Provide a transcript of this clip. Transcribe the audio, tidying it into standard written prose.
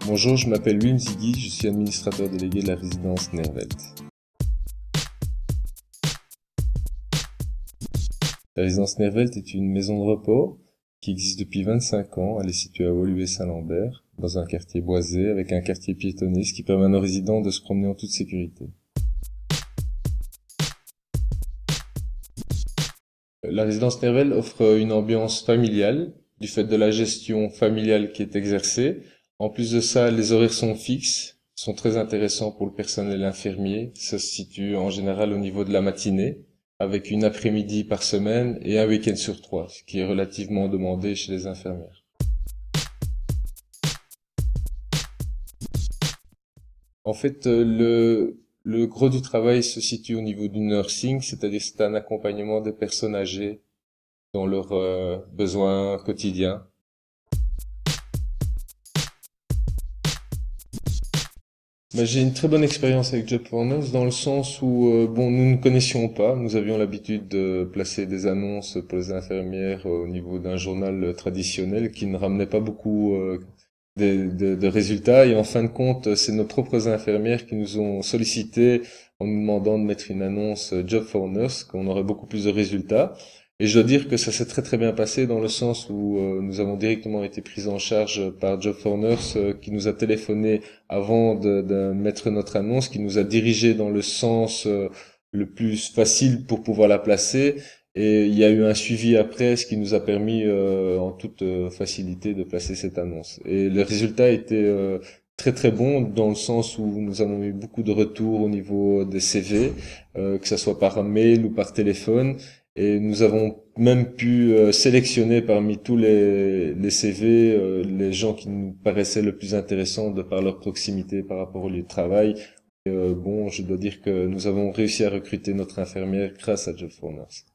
Bonjour, je m'appelle Wim Ziggy, je suis administrateur délégué de la résidence Nervelt. La résidence Nervelt est une maison de repos qui existe depuis 25 ans. Elle est située à Woluwe-Saint-Lambert, dans un quartier boisé avec un quartier piétonné, ce qui permet à nos résidents de se promener en toute sécurité. La résidence Nervelt offre une ambiance familiale, du fait de la gestion familiale qui est exercée. En plus de ça, les horaires sont fixes, sont très intéressants pour le personnel infirmier. Ça se situe en général au niveau de la matinée, avec une après-midi par semaine et un week-end sur 3, ce qui est relativement demandé chez les infirmières. En fait, le gros du travail se situe au niveau du nursing, c'est-à-dire c'est un accompagnement des personnes âgées dans leurs besoins quotidiens. J'ai une très bonne expérience avec Job4Nurse dans le sens où nous ne connaissions pas, nous avions l'habitude de placer des annonces pour les infirmières au niveau d'un journal traditionnel qui ne ramenait pas beaucoup de résultats, et en fin de compte c'est nos propres infirmières qui nous ont sollicité en nous demandant de mettre une annonce Job4Nurse, qu'on aurait beaucoup plus de résultats. Et je dois dire que ça s'est très très bien passé dans le sens où nous avons directement été pris en charge par Job4Nurse qui nous a téléphoné avant de mettre notre annonce, qui nous a dirigé dans le sens le plus facile pour pouvoir la placer. Et il y a eu un suivi après, ce qui nous a permis en toute facilité de placer cette annonce. Et le résultat était très très bon dans le sens où nous avons eu beaucoup de retours au niveau des CV, que ce soit par mail ou par téléphone. Et nous avons même pu sélectionner parmi tous les CV les gens qui nous paraissaient le plus intéressants de par leur proximité par rapport au lieu de travail. Et, je dois dire que nous avons réussi à recruter notre infirmière grâce à Job4Nurse.